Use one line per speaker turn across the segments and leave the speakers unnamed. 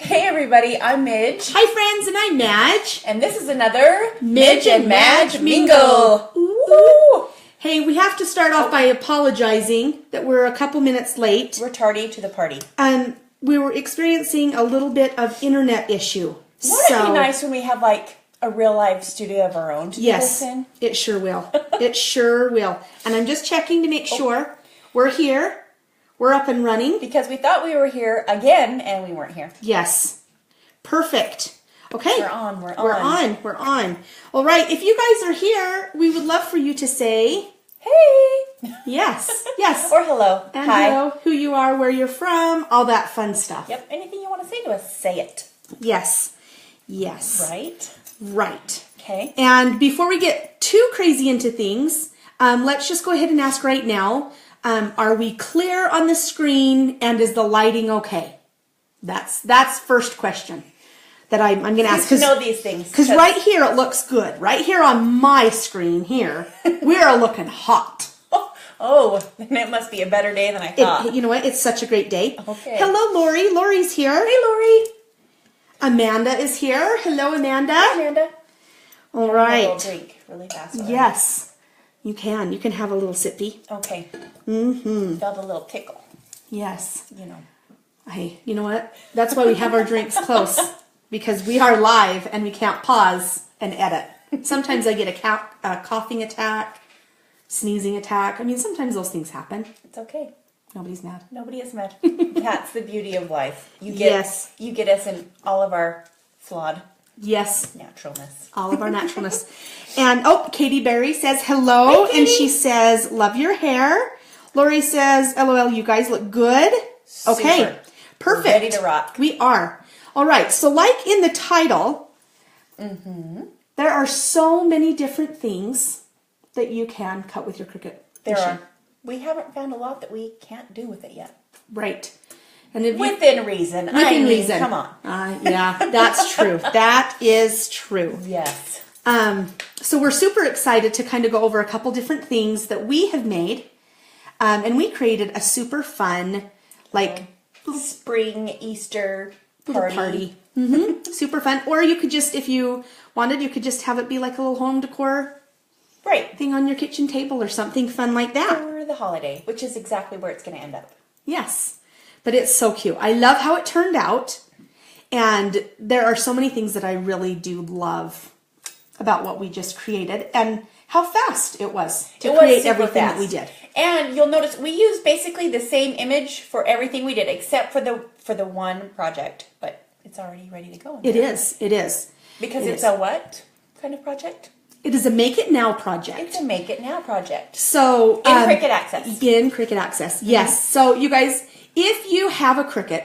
Hey everybody, I'm Midge.
Hi friends, and I'm Madge.
And this is another
Midge and Madge Mingle.
Ooh.
Hey, we have to start off by apologizing that we're a couple minutes late.
We're tardy to the party.
We were experiencing a little bit of internet issue.
Wouldn't it be nice when we have like a real live studio of our own to
yes,
do this in?
it sure will. It sure will. And I'm just checking to make sure we're here. We're up and running.
Because we thought we were here again and we weren't here.
Yes. Perfect. Okay.
We're on.
All right. If you guys are here, we would love for you to say,
hey.
Yes. Yes.
Or hello.
And
hi.
hello, who you are, where you're from, all that fun stuff.
Yep. Anything you want to say to us, say it.
Yes. Yes.
Right?
Right.
Okay.
And before we get too crazy into things, let's just go ahead and ask right now, are we clear on the screen and is the lighting okay? That's first question that I'm going to ask.
To know these things.
Because right here it looks good. Right here on my screen here, we are looking hot.
Oh, then it must be a better day than I thought.
You know what? It's such a great day.
Okay.
Hello, Lori. Lori's here.
Hey, Lori.
Amanda is here. Hello, Amanda.
Hi, Amanda.
All right.
A little drink really fast.
Yes. You can. You can have a little sippy.
Okay.
Mm-hmm.
Felt a little tickle.
Yes.
You know.
Hey, you know what? That's why we have our drinks close. Because we are live and we can't pause and edit. Sometimes I get a coughing attack, sneezing attack. I mean, sometimes those things happen.
It's okay.
Nobody's mad.
Nobody is mad. That's the beauty of life. You get us in all of our flawed naturalness.
All of our naturalness. And Katie Berry says hello.
Hi,
and she says, love your hair. Lori says, LOL, you guys look good.
Super.
Okay. Perfect.
We're ready to rock.
We are. All right. So like in the title, there are so many different things that you can cut with your Cricut
There
machine.
are. We haven't found a lot that we can't do with it yet.
Right. And if
within reason.
Within reason.
Come on.
Yeah, that's true. That is true.
Yes.
So we're super excited to kind of go over a couple different things that we have made. And we created a super fun,
spring Easter
party. Super fun. Or you could just, if you wanted, you could just have it be like a little home decor thing on your kitchen table or something fun like that.
For the holiday, which is exactly where it's going to end up.
Yes. But it's so cute. I love how it turned out. And there are so many things that I really do love about what we just created and how fast it was to create everything that we did.
And you'll notice we used basically the same image for everything we did except for the one project, but it's already ready to go.
It is.
Because it's a what kind of project?
It is a Make It Now project.
It's a Make It Now project.
So
in Cricut Access.
In Cricut Access, yes. So you guys, if you have a Cricut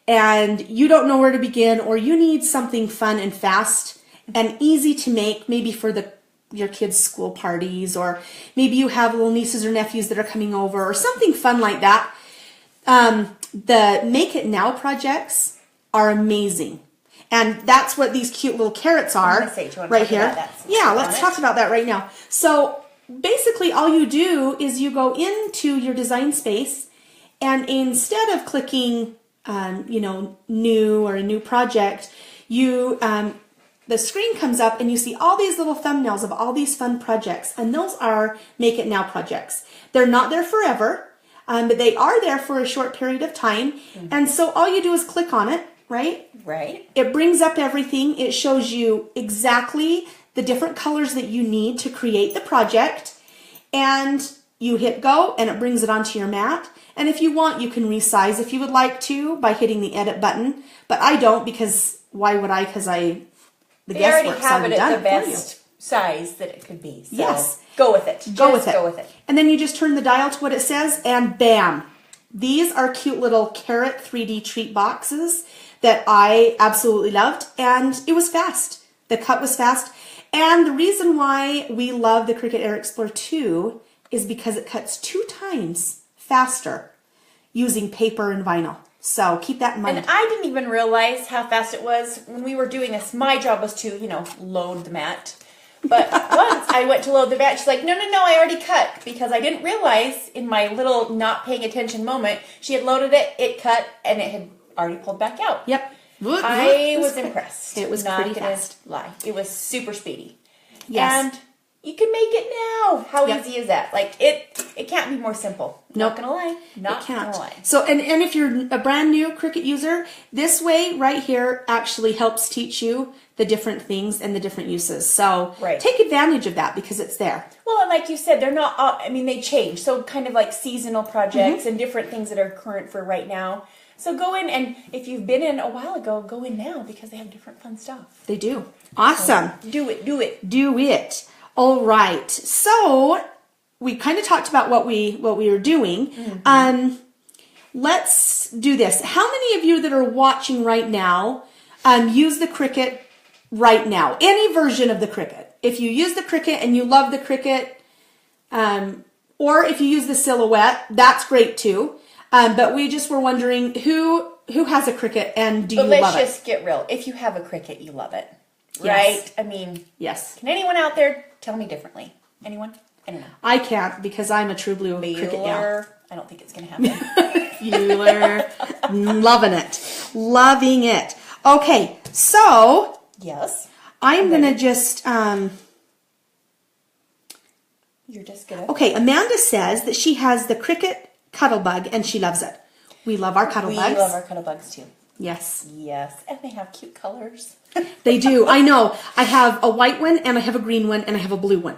and you don't know where to begin or you need something fun and fast and easy to make, maybe for your kids' school parties, or maybe you have little nieces or nephews that are coming over or something fun like that, the Make It Now projects are amazing. And that's what these cute little carrots are right here. Yeah, let's talk about that right now. So basically all you do is you go into your design space and instead of clicking, new or a new project, the screen comes up and you see all these little thumbnails of all these fun projects. And those are Make It Now projects. They're not there forever, but they are there for a short period of time. And so all you do is click on it, right?
Right.
It brings up everything. It shows you exactly the different colors that you need to create the project. And you hit go and it brings it onto your mat. And if you want, you can resize if you would like to by hitting the edit button. But I don't, because why would I? Because the
guesswork's already done it for you. They already have it at the best size that it could be. So
yes.
Go with it.
Go with it. And then you just turn the dial to what it says and bam. These are cute little carrot 3D treat boxes that I absolutely loved. And it was fast. The cut was fast. And the reason why we love the Cricut Air Explorer 2 is because it cuts 2 times faster using paper and vinyl. So keep that in mind.
And I didn't even realize how fast it was when we were doing this. My job was to, load the mat. But once I went to load the mat, she's like, no, I already cut. Because I didn't realize in my little not paying attention moment, she had loaded it, it cut, and it had already pulled back out.
Yep.
I was impressed.
It was
Not
pretty
gonna
fast.
lie. It was super speedy.
Yes.
And you can make it now. How
Yep.
easy is that? Like it can't be more simple.
Nope.
Not gonna lie. Not
It can't.
gonna lie.
So, and if you're a brand new Cricut user, this way right here actually helps teach you the different things and the different uses. So
Right.
take advantage of that because it's there.
Well, and like you said, they're not all, I mean, they change. So kind of like seasonal projects and different things that are current for right now. So go in, and if you've been in a while ago, go in now because they have different fun stuff.
They do. Awesome.
Do it. Do it.
Do it. All right. So we kind of talked about what we were doing. Let's do this. How many of you that are watching right now use the Cricut right now? Any version of the Cricut. If you use the Cricut and you love the Cricut, or if you use the Silhouette, that's great too. But we just were wondering who has a Cricut and do you
But let's
love it?
just get real. If you have a Cricut, you love it.
Yes.
Right? I mean,
Yes.
can anyone out there tell me differently? Anyone? Anyone?
I can't because I'm a true blue Cricut gal.
Bueller? I don't think it's going to happen.
Bueller. Loving it. Loving it. Okay, so
Yes.
I'm going to just,
You're just going to.
okay, Amanda says that she has the Cricut Cuttlebug and she loves it. We love our Cuddlebugs.
We love our Cuddlebugs too.
Yes,
Yes. And they have cute colors.
they do. I know. I have a white one and I have a green one and I have a blue one.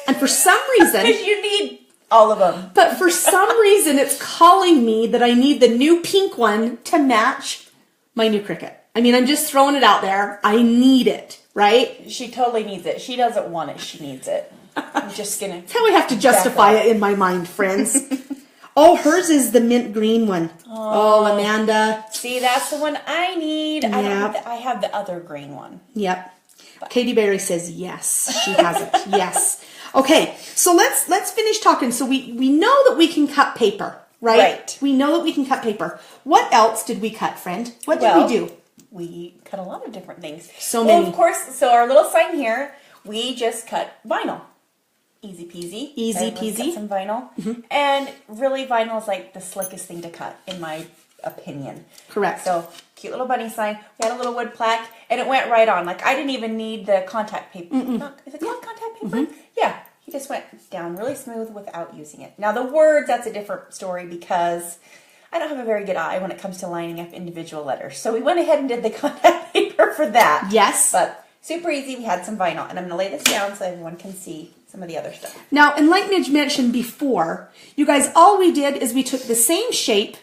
And for some reason,
Because you need all of them.
but for some reason, it's calling me that I need the new pink one to match my new Cricut. I mean, I'm just throwing it out there. I need it, right?
She totally needs it. She doesn't want it. She needs it. I'm just going to.
That's how I have to justify it in my mind, friends. Oh, hers is the mint green one. Oh, Amanda.
See, that's the one I need. I don't
Yep.
have I have the other green one.
Yep. Katie Berry says yes, she has it. Yes. Okay, so let's finish talking. So we know that we can cut paper, right?
Right.
We know that we can cut paper. What else did we cut, friend? What did we do?
We cut a lot of different things.
So
well,
many.
of course, so our little sign here, we just cut vinyl. Easy peasy.
Easy
Everyone's
peasy.
cut some vinyl. And really, vinyl is like the slickest thing to cut, in my opinion.
Correct.
So, cute little bunny sign. We had a little wood plaque, and it went right on. Like, I didn't even need the contact paper. Is it called contact paper? Yeah. He just went down really smooth without using it. Now, the words, that's a different story because I don't have a very good eye when it comes to lining up individual letters. So we went ahead and did the contact paper for that.
Yes.
But super easy. We had some vinyl. And I'm going to lay this down so everyone can see some of the other stuff.
Now, and like Midge mentioned before, you guys, all we did is we took the same shape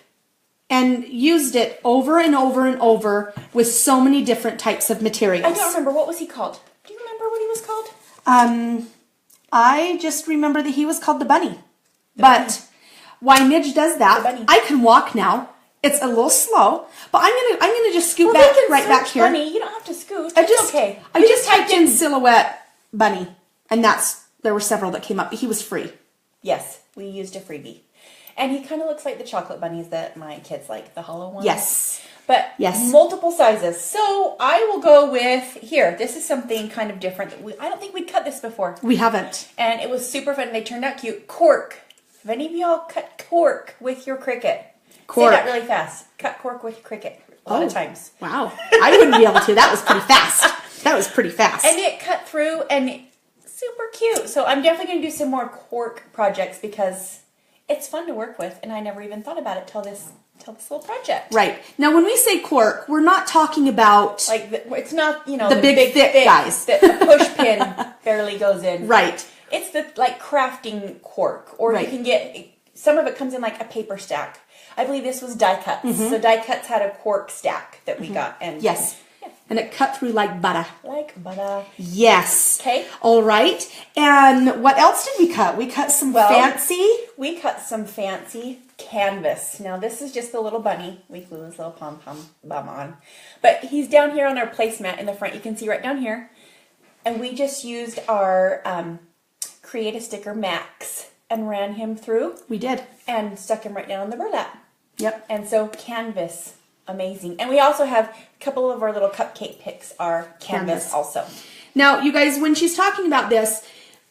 and used it over and over and over with so many different types of materials.
I don't remember. What was he called? Do you remember what he was called?
I just remember that he was called the bunny. But while Midge does
The
that,
bunny.
I can walk now. It's a little slow, but I'm gonna just scoot
Well,
back
they can
right back
search
here.
bunny. You don't have to scoot.
I
It's
just
okay.
I
You
just typed in silhouette bunny, and there were several that came up. He was free.
Yes, we used a freebie. And he kind of looks like the chocolate bunnies that my kids like, the hollow ones.
Yes.
But
Yes.
multiple sizes. So I will go with, here, this is something kind of different. That I don't think we'd cut this before.
We haven't.
And it was super fun. They turned out cute. Cork. Have any of y'all cut cork with your Cricut?
Cork.
Say that really fast. Cut cork with Cricut. A lot of times.
Wow. I wouldn't be able to. That was pretty fast. That was pretty fast.
And it cut through and super cute. So I'm definitely going to do some more cork projects because it's fun to work with. And I never even thought about it till this little project.
Right. Now, when we say cork, we're not talking about...
Like, it's not, you know,
The big, thick guys.
that the push pin barely goes in.
Right.
It's the, like, crafting cork. Or
Right.
you can get, some of it comes in like a paper stack. I believe this was die cuts. So die cuts had a cork stack that we got. And
Yes. And it cut through like butter.
like butter.
Yes.
Okay.
All right. And what else did we cut? We cut some fancy.
We cut some fancy canvas. Now this is just the little bunny. We glue his little pom-pom bum on. But he's down here on our placemat in the front. You can see right down here. And we just used our Create a Sticker Max and ran him through.
We did.
And stuck him right down on the burlap.
Yep.
And so canvas, amazing. And we also have a couple of our little cupcake picks are canvas also.
Now, you guys, when she's talking about this,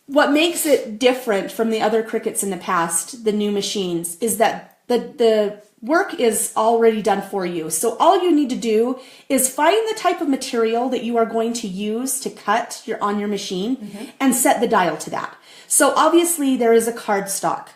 what makes it different from the other Cricuts in the past, the new machines, is that the work is already done for you. So all you need to do is find the type of material that you are going to use to cut on your machine and set the dial to that. So obviously there is a cardstock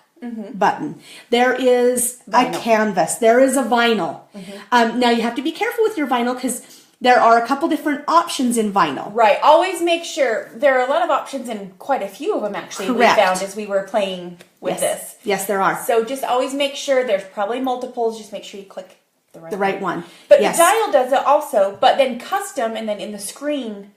button. There is a canvas. There is a vinyl. Now you have to be careful with your vinyl because there are a couple different options in vinyl.
Right. Always make sure there are a lot of options and quite a few of them actually
Correct.
we found as we were playing with this.
Yes, there are.
So just always make sure there's probably multiples. Just make sure you click the right
one.
But
yes.
the dial does it also, but then custom and then in the screen.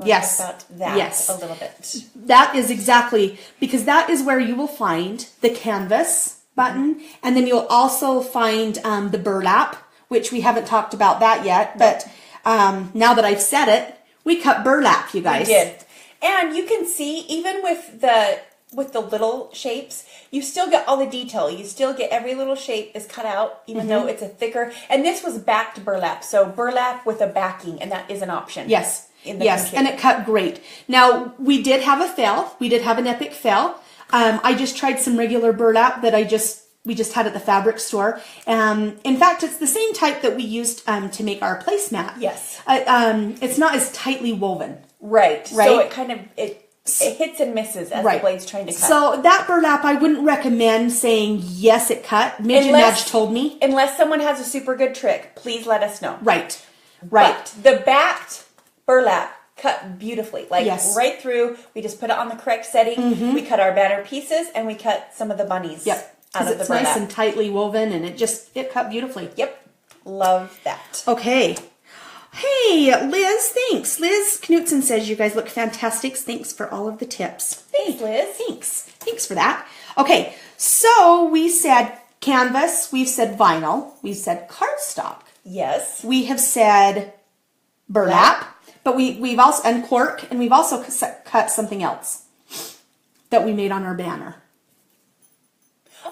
Yes.
About that
yes.
a little bit.
That is exactly, because that is where you will find the canvas button, and then you'll also find the burlap, which we haven't talked about that yet, but now that I've said it, we cut burlap, you guys.
We did. And you can see, even with the little shapes, you still get all the detail. You still get every little shape is cut out, even though it's a thicker, and this was backed burlap, so burlap with a backing, and that is an option.
Yes.
Yes,
and it cut great. Now, we did have a fail. We did have an epic fail. I just tried some regular burlap that we just had at the fabric store. In fact, it's the same type that we used to make our placemat.
Yes.
It's not as tightly woven.
Right.
Right.
So it kind of, it hits and misses as the blade's trying to cut.
So that burlap, I wouldn't recommend saying, yes, it cut. Midge and Madge told me.
Unless someone has a super good trick, please let us know.
Right.
But the backed burlap cut beautifully, like right through. We just put it on the correct setting. We cut our banner pieces and we cut some of the bunnies out of the burlap. It's nice and
tightly woven and it cut beautifully.
Yep. Love that.
Okay. Hey, Liz, thanks. Liz Knutson says you guys look fantastic. Thanks for all of the tips.
Thanks, Liz.
Thanks for that. Okay, so we said canvas, we've said vinyl, we've said cardstock.
Yes.
We have said burlap. But we've also, and cork, and we've also cut something else that we made on our banner.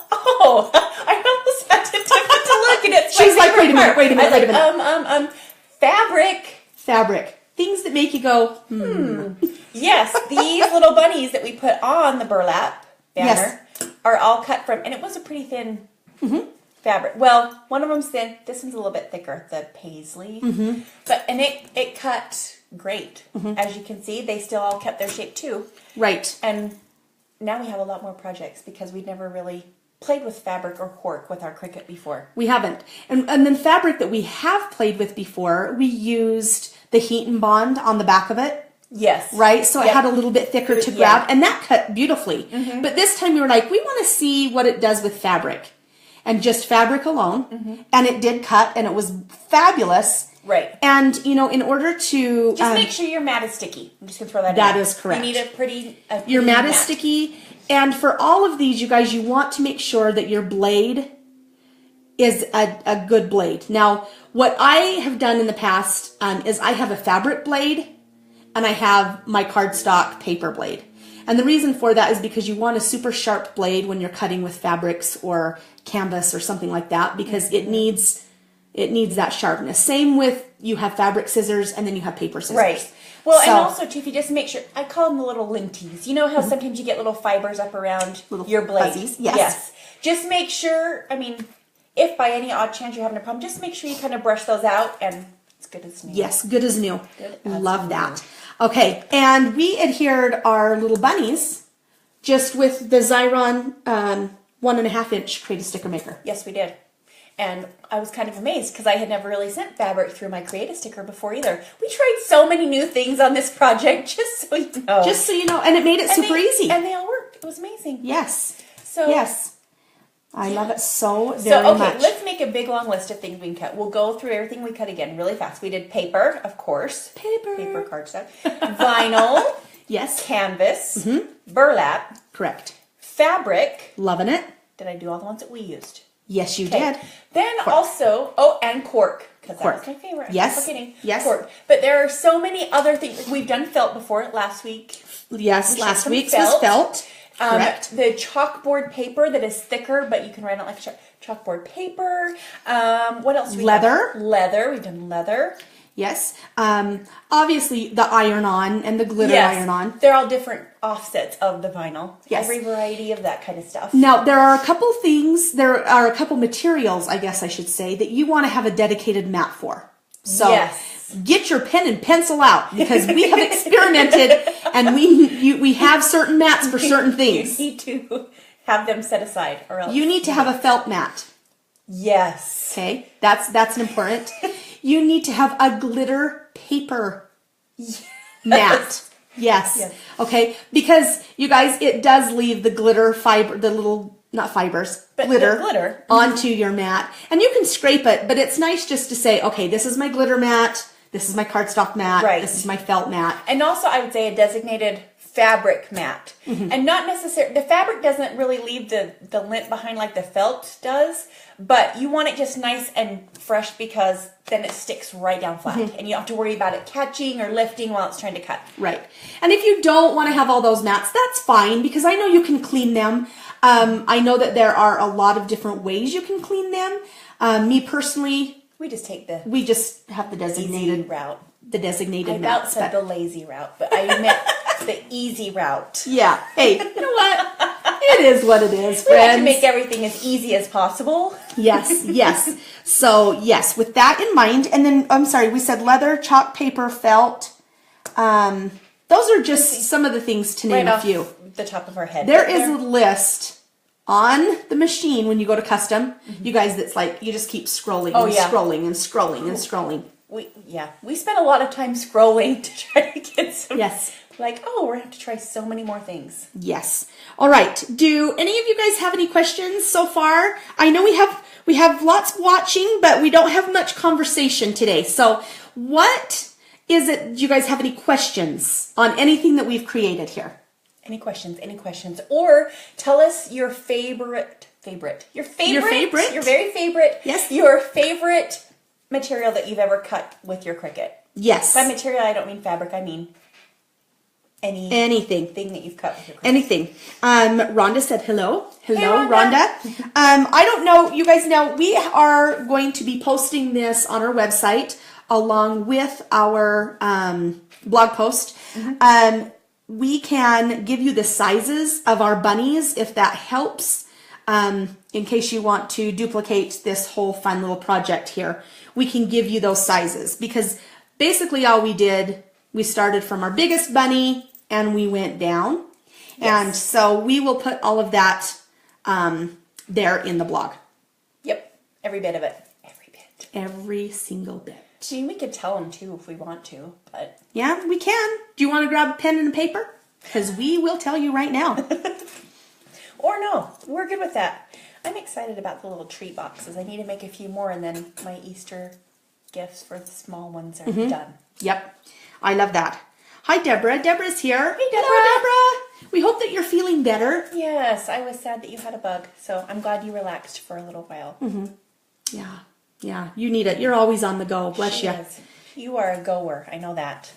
Oh, I almost had to look at it.
She's like, wait a minute.
Fabric.
Things that make you go,
Yes, these little bunnies that we put on the burlap banner are all cut from, and it was a pretty thin fabric. Well, one of them's thin. This one's a little bit thicker, the paisley. But it cut great. As you can see, they still all kept their shape too.
Right.
And now we have a lot more projects because we'd never really played with fabric or cork with our Cricut before.
We haven't. And then fabric that we have played with before, we used the heat and bond on the back of it.
Yes.
Right? So it had a little bit thicker to grab, and that cut beautifully. But this time we were like, we want to see what it does with fabric. And just fabric alone. And it did cut, and it was fabulous.
Right.
And, in order to...
Just make sure your mat is sticky. I'm just going to throw that in.
That is correct.
You need a pretty
your mat is sticky. And for all of these, you guys, you want to make sure that your blade is a good blade. Now, what I have done in the past is I have a fabric blade and I have my cardstock paper blade. And the reason for that is because you want a super sharp blade when you're cutting with fabrics or canvas or something like that, because it needs that sharpness. Same with, you have fabric scissors and then you have paper scissors.
Right. Well, and also too, if you just make sure, I call them the little linties. You know how sometimes you get little fibers up around your blade?
Fuzzies. Yes.
Just make sure, if by any odd chance you're having a problem, just make sure you kind of brush those out and it's good as new.
Yes, good as new. Love that. Okay, and we adhered our little bunnies just with the Xyron 1.5 inch Create a Sticker Maker.
Yes, we did. And I was kind of amazed because I had never really sent fabric through my Create a Sticker before either. We tried so many new things on this project, just so you know.
Just so you know, and it made it super easy.
And they all worked. It was amazing.
Yes.
So
yes. I love it so very much.
Let's make a big long list of things we can cut. We'll go through everything we cut again really fast. We did paper, of course. Paper cardstock. Vinyl.
Yes.
Canvas. Burlap.
Correct.
Fabric.
Loving it.
Did I do all the ones that we used?
Yes, you did.
Then also, and cork, because that was my favorite.
Yes.
Yes. Cork. But there are so many other things. We've done felt before last week.
Yes, last week's was felt. Correct.
The chalkboard paper that is thicker, but you can write on like chalkboard paper. What else?
Leather.
Leather. We've done leather.
Yes. Obviously the iron-on and the glitter iron-on.
They're all different offsets of the vinyl.
Yes.
Every variety of that kind of stuff.
Now, there are a couple materials, I guess I should say, that you want to have a dedicated mat for. So get your pen and pencil out, because we have experimented and we have certain mats for certain things.
You need to have them set aside, or else
you need to have a felt mat.
Yes.
Okay, that's important. You need to have a glitter paper mat. Yes. Okay, because you guys, it does leave the glitter fiber, the little, not fibers, but glitter onto your mat. And you can scrape it, but it's nice just to say, okay, this is my glitter mat, this is my cardstock mat, this is my felt mat.
And also I would say a designated fabric mat. And not necessarily, the fabric doesn't really leave the lint behind like the felt does, but you want it just nice and fresh, because then it sticks right down flat and you don't have to worry about it catching or lifting while it's trying to cut.
Right. And if you don't want to have all those mats, that's fine, because I know you can clean them. I know that there are a lot of different ways you can clean them. Me personally,
we just
have the designated
route.
The designated
I about said the lazy route, but I meant the easy route.
Yeah. Hey, you know what? It is what it is, friends.
We have to make everything as easy as possible.
Yes. So, yes, with that in mind, and then, I'm sorry, we said leather, chalk paper, felt. Those are just some of the things, to name a few.
The top of our head.
There is a list on the machine when you go to custom. You guys, that's like, you just keep scrolling and scrolling and scrolling and scrolling.
We spent a lot of time scrolling to try to get some.
Yes.
Like, oh, we're going to have to try so many more things.
Yes. All right. Do any of you guys have any questions so far? I know we have lots watching, but we don't have much conversation today. So what is it? Do you guys have any questions on anything that we've created here? Any questions?
Or tell us your favorite, your very favorite, your favorite material that you've ever cut with your Cricut.
Yes.
By material, I don't mean fabric, I mean anything that you've cut with your Cricut.
Anything. Rhonda said hello. Hello, hey, Rhonda. I don't know, you guys, now we are going to be posting this on our website along with our blog post. We can give you the sizes of our bunnies if that helps, in case you want to duplicate this whole fun little project here. We can give you those sizes, because basically all we did, we started from our biggest bunny and we went down. And so we will put all of that there in the blog.
Yep. Every bit of it.
Every single bit.
I mean, we could tell them too if we want to, but...
Yeah, we can. Do you want to grab a pen and a paper? Because we will tell you right now.
Or no, we're good with that. I'm excited about the little treat boxes. I need to make a few more, and then my Easter gifts for the small ones are done.
Yep. I love that. Hi, Deborah. Deborah's here.
Hey, Deborah.
Hello, Deborah. We hope that you're feeling better.
Yes, I was sad that you had a bug, so I'm glad you relaxed for a little while.
Yeah, you need it. You're always on the go. Bless you.
You are a goer. I know that.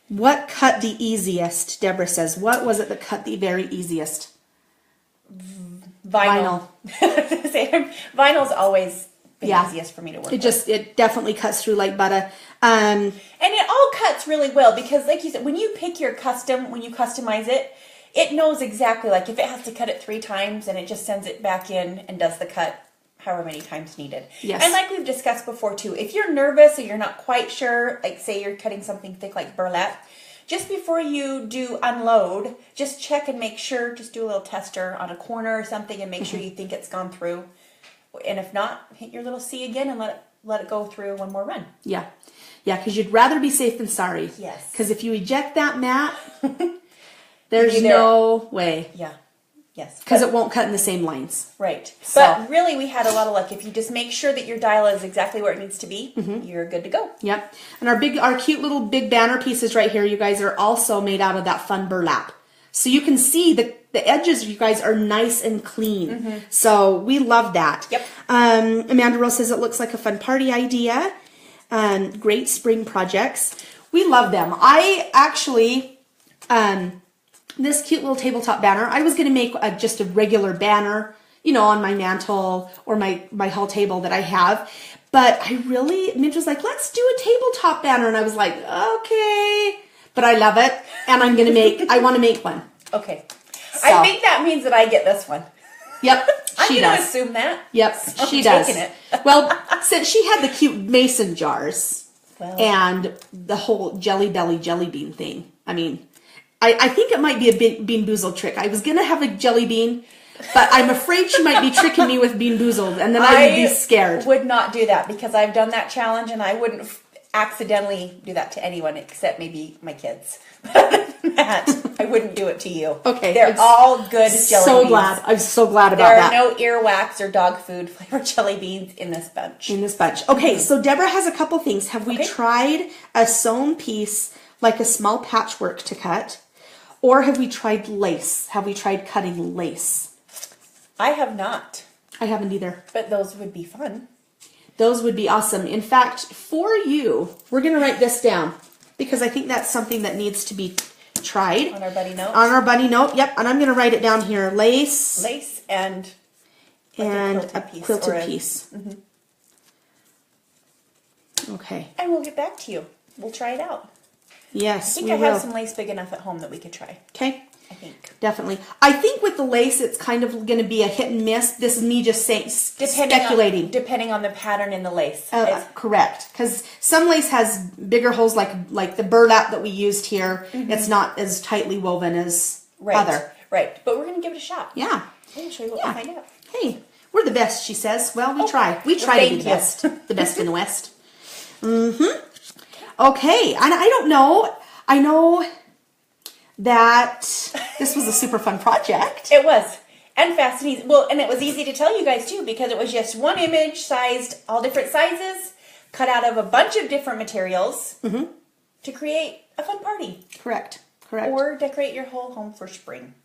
What cut the easiest? Deborah says. What was it that cut the very easiest?
Vinyl. Vinyl's always been easiest for me to work with.
It definitely cuts through like butter.
And it all cuts really well, because like you said, when you pick your custom, when you customize it, it knows exactly, like if it has to cut it 3 times, and it just sends it back in and does the cut however many times needed.
Yes.
And like we've discussed before too, if you're nervous or you're not quite sure, like say you're cutting something thick like burlap, just before you do unload, just check and make sure, just do a little tester on a corner or something and make sure you think it's gone through. And if not, hit your little C again and let it go through one more run. Yeah, because you'd rather be safe than sorry.
Yes.
Because if you eject that mat,
there's no way.
Yeah. Yes.
Because it won't cut in the same lines.
Right. So. But really, we had a lot of luck. If you just make sure that your dial is exactly where it needs to be, you're good to go.
Yep. And our cute little big banner pieces right here, you guys, are also made out of that fun burlap. So you can see the edges, you guys, are nice and clean. So we love that.
Yep.
Amanda Rose says it looks like a fun party idea. Great spring projects. We love them. I actually... this cute little tabletop banner, I was going to make just a regular banner, on my mantle or my hall table that I have. But Midge was like, let's do a tabletop banner. And I was like, okay. But I love it. And I want to make one.
Okay.
So.
I think that means that I get this one.
Yep.
I'm
She
going to
does.
assume that.
Yep.
So
She
I'm
does.
taking it.
Well, since she had the cute mason jars
Well.
and the whole Jelly Belly jelly bean thing. I mean, I think it might be a Bean Boozled trick. I was going to have a jelly bean, but I'm afraid she might be tricking me with Bean Boozled, and then I would be scared.
I would not do that because I've done that challenge, and I wouldn't accidentally do that to anyone except maybe my kids. Matt, I wouldn't do it to you.
Okay.
They're all good jelly beans.
I'm so glad about
There are
that.
no earwax or dog food flavored jelly beans in this bunch.
Okay, so Deborah has a couple things. Have we
Okay.
tried a sewn piece, like a small patchwork to cut? Or have we tried lace? Have we tried cutting lace?
I have not,
I haven't either.
but those would be fun.
Those would be awesome. In fact, for you, we're going to write this down because I think that's something that needs to be tried.
On our buddy note.
On our bunny note, yep. And I'm going to write it down here. Lace
And
a quilted
or a-
piece. Okay.
And we'll get back to you. We'll try it out.
Yes,
I think
we
I
will.
have some lace big enough at home that we could try.
Okay.
I think.
Definitely. I think with the lace, it's kind of going to be a hit and miss. This is me just saying, speculating.
Depending on the pattern in the lace.
Correct. Because some lace has bigger holes, like the burlap that we used here. It's not as tightly woven as other.
Right. But we're going to give it a shot.
Yeah.
I'm going to show you what we find out.
Hey, we're the best, she says. Well, we try. We try to be the best. The best in the West. Okay. And I don't know. I know that this was a super fun project.
It was. And fast and easy. Well, and it was easy to tell you guys, too, because it was just one image, sized all different sizes, cut out of a bunch of different materials to create a fun party.
Correct.
Or decorate your whole home for spring.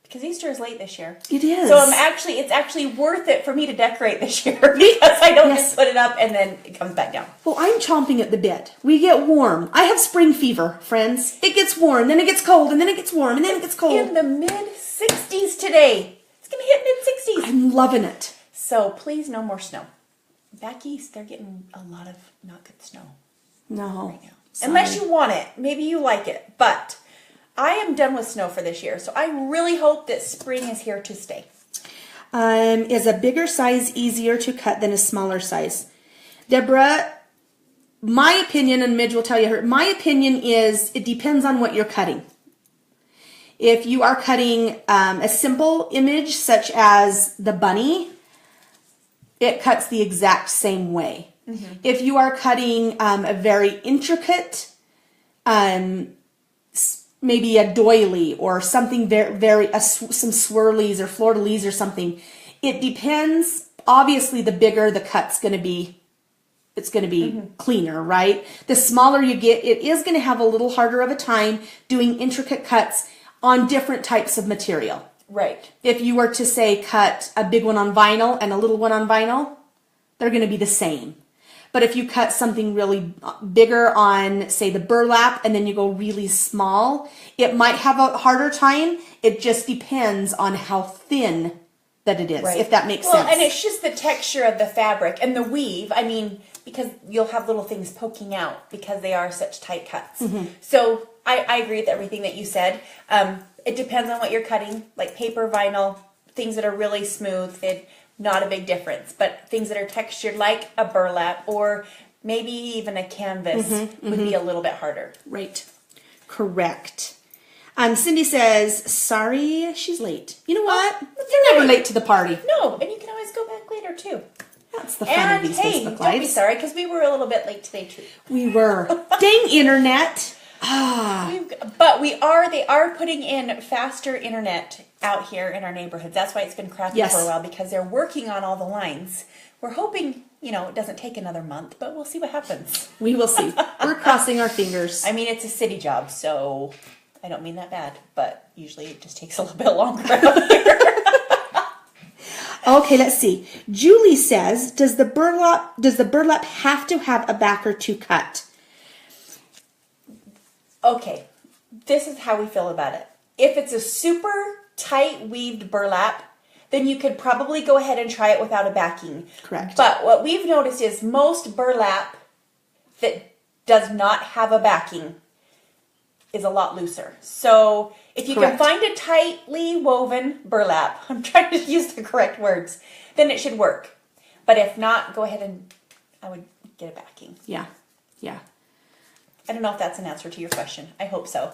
Because Easter is late this year.
It is.
So it's actually worth it for me to decorate this year because I don't just put it up and then it comes back down.
Well, I'm chomping at the bit. We get warm. I have spring fever, friends. It gets warm, then it gets cold, and then it gets warm, and then it gets cold.
In the mid-60s today. It's going to hit mid-60s.
I'm loving it.
So please, no more snow. Back east, they're getting a lot of not good snow
No.
right now. Unless you want it. Maybe you like it. But I am done with snow for this year. So I really hope that spring is here to stay.
Is a bigger size easier to cut than a smaller size? Deborah, my opinion, and Midge will tell you her, my opinion is it depends on what you're cutting. If you are cutting a simple image such as the bunny, it cuts the exact same way. If you are cutting a very intricate, maybe a doily or something some swirlies or fleur-de-lis or something, it depends. Obviously, the bigger the cut's going to be, it's going to be cleaner, right? The smaller you get, it is going to have a little harder of a time doing intricate cuts on different types of material.
Right.
If you were to say cut a big one on vinyl and a little one on vinyl, they're going to be the same. But if you cut something really bigger on, say, the burlap, and then you go really small, it might have a harder time. It just depends on how thin that it is, if that makes sense.
And it's just the texture of the fabric and the weave. I mean, because you'll have little things poking out because they are such tight cuts. So I agree with everything that you said. It depends on what you're cutting, like paper, vinyl, things that are really smooth. Not a big difference, but things that are textured like a burlap or maybe even a canvas would be a little bit harder.
Right. Correct. Cindy says, sorry, she's late. You know what? You're never late to the party.
No, and you can always go back later too.
That's the fun of these Facebook Lives.
Don't be sorry, because we were a little bit late today too.
We were. Dang internet.
But they are putting in faster internet out here in our neighborhoods. That's why it's been crappy for a while, because they're working on all the lines. We're hoping, it doesn't take another month, but we'll see what happens.
We will see. We're crossing our fingers.
I mean, it's a city job, so I don't mean that bad, but usually it just takes a little bit longer out here.
Okay, let's see. Julie says, does the burlap have to have a backer to cut?
Okay, this is how we feel about it. If it's a super tight weaved burlap, then you could probably go ahead and try it without a backing.
Correct.
But what we've noticed is most burlap that does not have a backing is a lot looser. So if you can
Correct.
find a tightly woven burlap, I'm trying to use the correct words, then it should work. But if not, go ahead and I would get a backing.
Yeah. Yeah.
I don't know if that's an answer to your question. I hope so.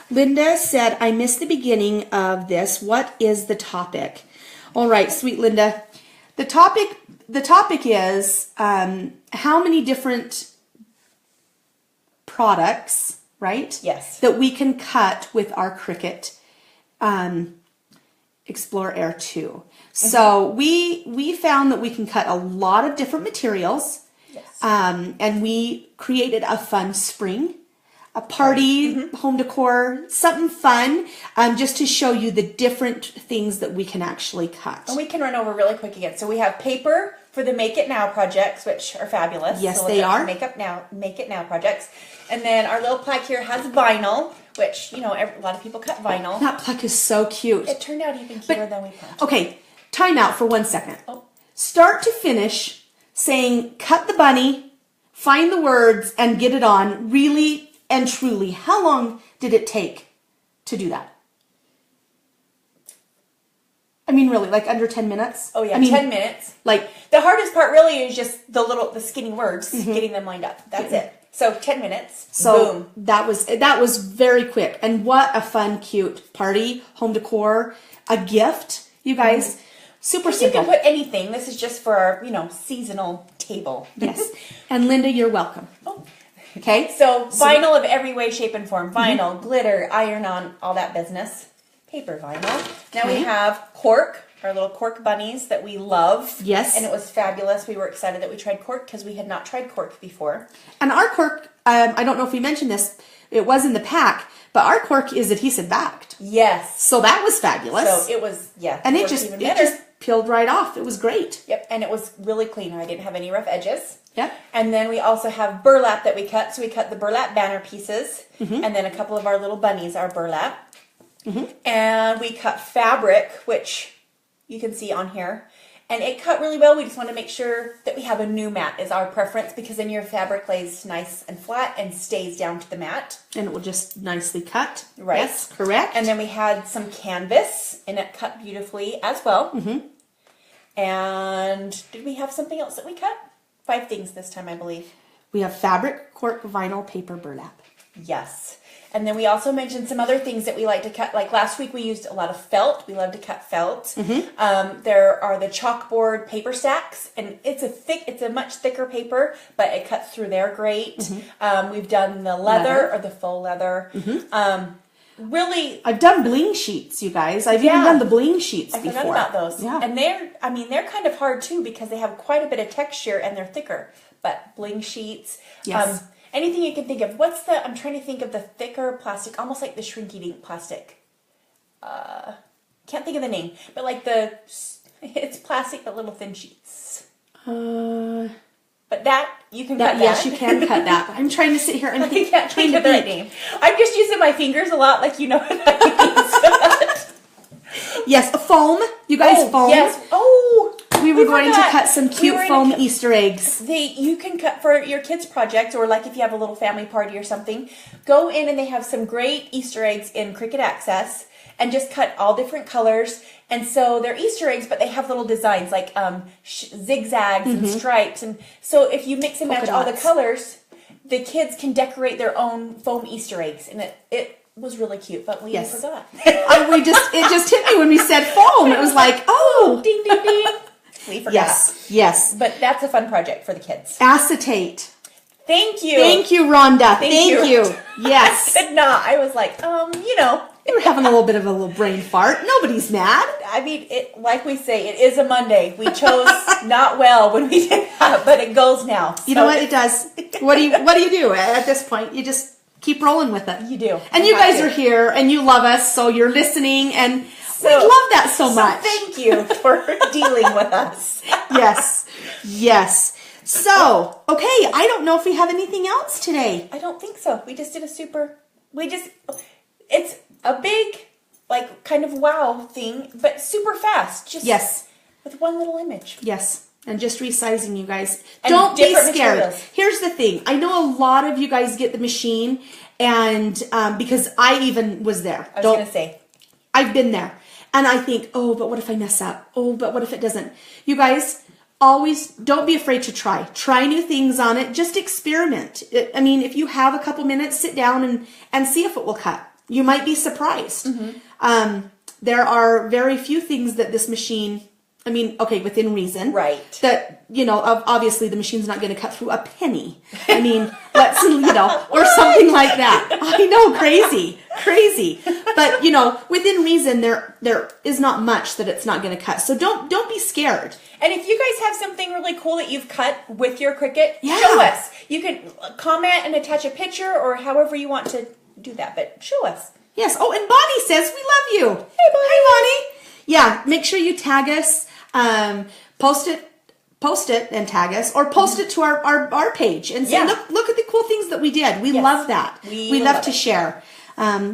Linda said, I missed the beginning of this. What is the topic? All right, sweet Linda. The topic is how many different products, right?
Yes.
That we can cut with our Cricut Explore Air 2. So we found that we can cut a lot of different materials.
Yes.
And we created a fun spring, a party, home decor, something fun, just to show you the different things that we can actually cut.
And we can run over really quick again. So we have paper for the Make It Now projects, which are fabulous.
Yes,
so
they are.
Make It Now projects. And then our little plaque here has vinyl, which, you know, a lot of people cut vinyl.
That plaque is so cute.
It turned out even cuter than we planned.
Okay, time out for 1 second.
Oh.
Start to finish saying, cut the bunny, find the words, and get it on. Really and truly, how long did it take to do that? I mean, really, like under 10 minutes?
Oh yeah,
I mean,
10 minutes.
Like,
The hardest part really is just the skinny words, getting them lined up. That's it. So 10 minutes.
so
Boom.
that was very quick. And what a fun, cute party, home decor, a gift, you guys. Super
You
simple.
can put anything. This is just for our, seasonal table.
Yes. And Linda, you're welcome.
Oh.
Okay?
So vinyl of every way, shape, and form. Vinyl, glitter, iron-on, all that business. Paper vinyl. Now we
Okay.
have cork, our little cork bunnies that we love.
Yes.
And it was fabulous. We were excited that we tried cork because we had not tried cork before.
And our cork, I don't know if we mentioned this, it was in the pack, but our cork is adhesive backed.
Yes.
So that was fabulous.
So it was,
and it
worked
just
even
it
better.
just peeled right off. It was great.
Yep, and it was really clean. I didn't have any rough edges.
Yep.
And then we also have burlap that we cut. So we cut the burlap banner pieces,
Mm-hmm.
and then a couple of our little bunnies are burlap. And we cut fabric, which you can see on here. And it cut really well. We just want to make sure that we have a new mat is our preference, because then your fabric lays nice and flat and stays down to the mat.
And it will just nicely cut.
Right.
Yes, correct.
And then we had some canvas, and it cut beautifully as well. And did we have something else that we cut? 5 things this time, I believe.
we have fabric, cork, vinyl, paper, burlap.
Yes. And then we also mentioned some other things that we like to cut. Like last week we used a lot of felt. We love to cut felt. There are the chalkboard paper stacks, and it's a much thicker paper, but it cuts through there great. We've done the leather or the faux leather. Really,
I've done bling sheets, you guys. I've even done the bling sheets
I
before.
forgot about those.
Yeah.
And they're kind of hard too, because they have quite a bit of texture and they're thicker. But bling sheets,
Yes.
anything you can think of. I'm trying to think of the thicker plastic, almost like the shrinky dink plastic. Can't think of the name, but like it's plastic but little thin sheets. But that, you can cut that.
Yes, you can cut that. I'm trying to sit here and
I can't think of the right name. I'm just using my fingers a lot, like you know what that means.
Yes, a foam. You guys, foam.
Yes. Oh,
We were going
forgot.
to cut some
We
cute
were
foam
gonna
Easter eggs.
You can cut for your kids' project, or like if you have a little family party or something. Go in and they have some great Easter eggs in Cricut Access, and just cut all different colors. And so they're Easter eggs, but they have little designs like zigzags and stripes. And so if you mix and match all the
dots.
colors, the kids can decorate their own foam Easter eggs, and it was really cute. But we forgot.
It just hit me when we said foam. It was like, oh,
Ding ding ding. We forgot.
Yes.
But that's a fun project for the kids.
Acetate.
Thank you.
Thank you, Rhonda.
Thank you.
Yes.
I could not. I was like,
We were having a little bit of a little brain fart. Nobody's mad.
I mean, like we say, it is a Monday. We chose not well when we did that, but it goes now.
You know what? It does. What do you do at this point? You just keep rolling with it.
You do.
And you guys are here and you love us, so you're listening, and we love that so much.
Thank you for dealing with us.
Yes. So, okay, I don't know if we have anything else today.
I don't think so. We just did it's a big like kind of wow thing, but super fast. Just
Yes.
with one little image.
Yes. And just resizing, you guys.
And
Don't be
different
scared.
materials.
Here's the thing. I know a lot of you guys get the machine, and because I even was there.
I was going to say.
I've been there. And I think, oh, but what if I mess up? Oh, but what if it doesn't? You guys, always don't be afraid to try. Try new things on it. Just experiment. I mean, if you have a couple minutes, sit down and see if it will cut. You might be surprised. There are very few things that this machine, I mean, okay, within reason.
Right.
That, you know, obviously the machine's not going to cut through a penny. I mean, let's, you know, or something like that. I know, crazy. But, you know, within reason, there is not much that it's not going to cut. So don't be scared.
And if you guys have something really cool that you've cut with your Cricut,
Yeah.
show us. You can comment and attach a picture or however you want to do that, but show us.
Yes. Oh, and Bonnie says, we love you.
Hey, Bonnie.
Hi, Bonnie. Yeah, make sure you tag us. Post it and tag us, or post it to our page and say,
Yeah.
look at the cool things that we did. We
Yes.
love that. We love to
it.
share.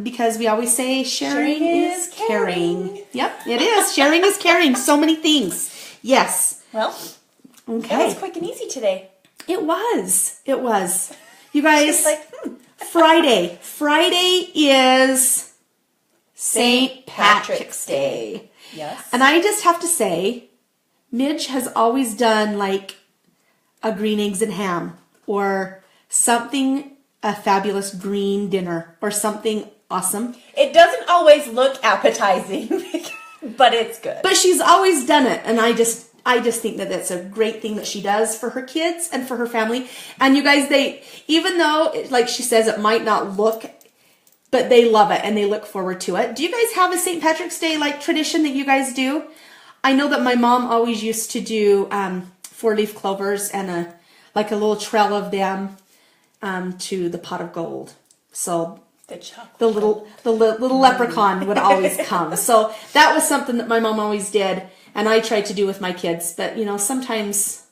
Because we always say sharing is caring. Yep, it is. Sharing is caring. So many things. Yes.
Well, that
Okay.
was quick and easy today.
It was. You guys,
Just like,
Friday. Friday is St. Patrick's Day.
Yes.
And I just have to say, Midge has always done like a green eggs and ham or something, a fabulous green dinner or something awesome.
It doesn't always look appetizing, but it's good.
But she's always done it. And I just think that that's a great thing that she does for her kids and for her family. And you guys, even though, like she says, it might not look, but they love it and they look forward to it. Do you guys have a St. Patrick's Day like tradition that you guys do? I know that my mom always used to do 4-leaf clovers and a little trail of them to the pot of gold. So the little leprechaun would always come. So that was something that my mom always did, and I tried to do with my kids. But you know, sometimes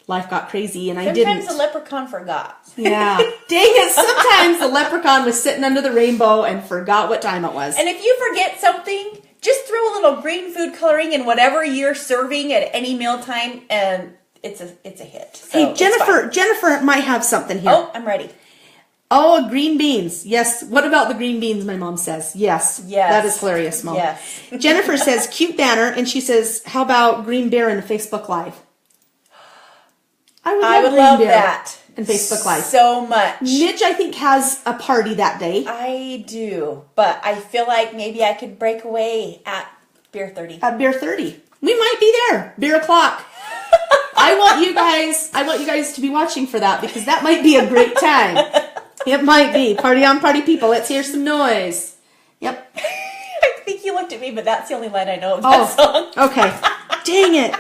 life got crazy and I didn't.
Sometimes the leprechaun forgot.
Yeah. Dang it. Sometimes the leprechaun was sitting under the rainbow and forgot what time it was.
And if you forget something, just throw a little green food coloring in whatever you're serving at any mealtime, and it's a hit. So
Hey, Jennifer might have something here.
Oh, I'm ready.
Oh, green beans. Yes. What about the green beans, my mom says? Yes.
Yes.
That is hilarious, Mom.
Yes.
Jennifer says, cute banner, and she says, how about Green Bear in Facebook Live?
I would love that.
In Facebook Live.
So much.
Midge, I think, has a party that day.
I do, but I feel like maybe I could break away at Beer 30.
At Beer 30. We might be there. Beer o'clock. I want you guys to be watching for that because that might be a great time. It might be. Party on, party people. Let's hear some noise. Yep.
I think you looked at me, but that's the only line I know of that song.
Okay. Dang it.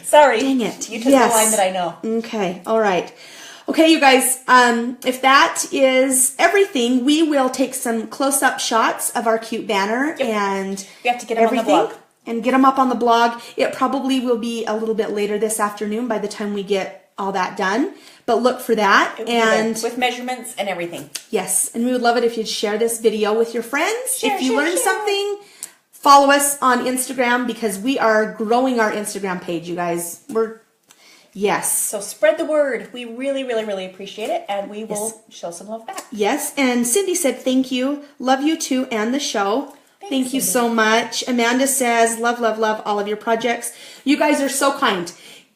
Sorry.
Dang it.
You took the line that I know.
Okay. All right. Okay, you guys, if that is everything, we will take some close-up shots of our cute banner and
we have to get them on the blog.
And get them up on the blog. It probably will be a little bit later this afternoon by the time we get all that done. But look for that. And
with measurements and everything.
Yes, and we would love it if you'd share this video with your friends. If you learned
share.
something, follow us on Instagram because we are growing our Instagram page, you guys. Yes.
So spread the word. We really, really, really appreciate it, and we will show some love back.
Yes, and Cindy said thank you. Love you too and the show. Thank you so much. Amanda says, love, love, love all of your projects. You guys are so kind.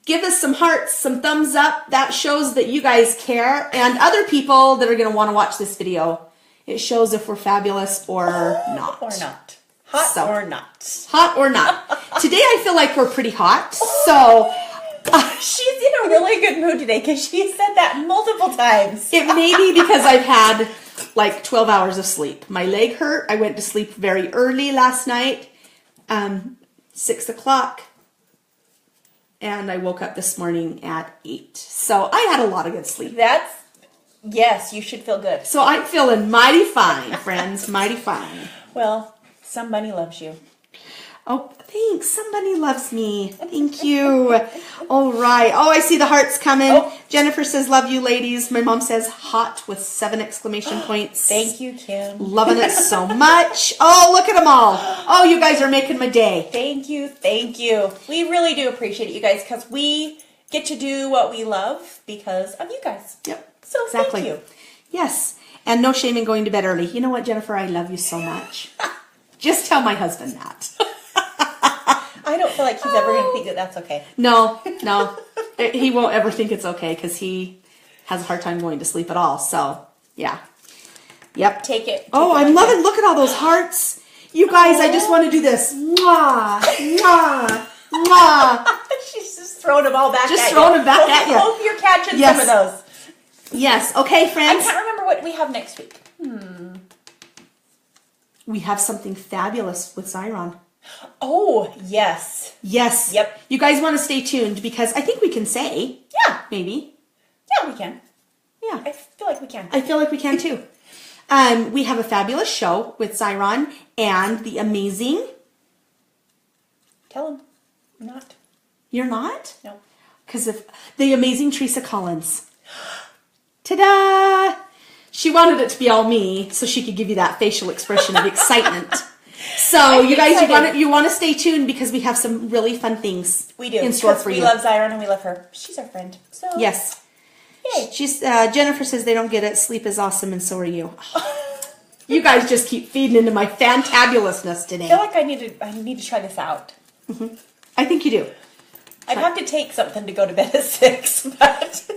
Give us some hearts, some thumbs up. That shows that you guys care. And other people that are going to want to watch this video, it shows if we're fabulous or not.
Or not. Hot or not.
Hot or not. Today I feel like we're pretty hot. So
she's in a really good mood today because she said that multiple times.
it may be because I've had like 12 hours of sleep. My leg hurt. I went to sleep very early last night, 6 o'clock. And I woke up this morning at 8. So I had a lot of good sleep.
Yes, you should feel good.
So I'm feeling mighty fine, friends. Mighty fine.
Well, somebody loves you.
Oh, thanks. Somebody loves me. Thank you. All right. Oh, I see the hearts coming.
Oh.
Jennifer says, love you, ladies. My mom says, hot with 7 exclamation points.
Thank you, Kim.
Loving it so much. Oh, look at them all. Oh, you guys are making my day.
Thank you. Thank you. We really do appreciate it, you guys, because we get to do what we love because of you guys.
Yep.
So
Exactly.
thank you.
Yes. And no shame in going to bed early. You know what, Jennifer? I love you so much. Just tell my husband that.
I don't feel like he's ever going to think that that's okay.
No. He won't ever think it's okay because he has a hard time going to sleep at all. So, yeah. Yep.
Take it.
Oh, I'm loving, look at all those hearts. You guys, I just want to do this. Mwah, mwah, mwah.
She's just throwing them all back at you.
Just throwing them back at you.
Hope you're catching
Yes.
some of those.
Yes. Okay,
I
friends.
can't remember what we have next week.
We have something fabulous with Zyron.
Oh, yes.
Yes.
Yep.
You guys want to stay tuned because I think we can say.
Yeah.
Maybe.
Yeah, we can.
Yeah.
I feel like we can.
I feel like we can too. We have a fabulous show with Zyron and the amazing.
Tell him. Not.
You're not?
No.
Because of the amazing Teresa Collins. Ta-da! She wanted it to be all me so she could give you that facial expression of excitement. So you guys, you want to stay tuned because we have some really fun things
We do.
in store for
we
you.
love Zyron and we love her. She's our friend. So
Yes.
Yay.
She's Jennifer says they don't get it. Sleep is awesome, and so are you. You guys just keep feeding into my fantabulousness today.
I feel like I need to try this out.
I think you do.
I'd have to take something to go to bed at 6, but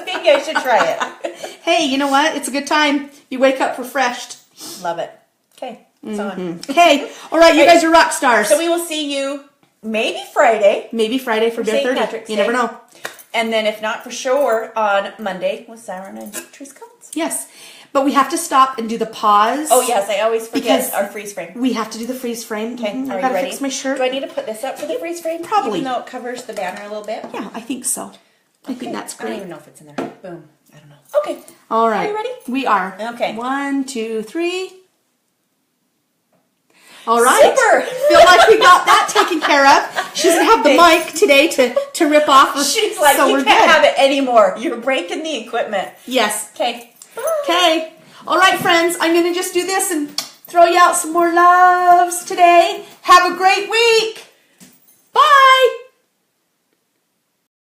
maybe I should try it.
Hey, you know what? It's a good time. You wake up refreshed.
Love it. Okay, it's on.
Okay. All right, you guys are rock stars.
So we will see you maybe Friday.
Maybe Friday for Beer
St.
30.
Patrick's
You
Day.
never know.
And then if not, for sure, on Monday with Zyron and Teresa Collins.
Yes. But we have to stop and do the pause.
Oh, yes, I always forget
Because
our freeze frame.
We have to do the freeze frame.
Okay,
I
are you
gotta
ready?
fix my shirt.
Do I need to put this up for the freeze frame?
Probably.
Even though it covers the banner a little bit?
Yeah, I think so. I think that's
I don't
great.
even know if it's in there. Boom. I don't know. Okay.
All right.
Are you ready?
We are.
Okay.
1, 2, 3. All right.
Super.
Feel like we got that taken care of. She doesn't have the mic today to rip off.
She's like,
so
you
we're
can't
good.
have it anymore. You're breaking the equipment.
Yes.
Okay.
Okay. All right, friends. I'm going to just do this and throw you out some more loves today. Have a great week.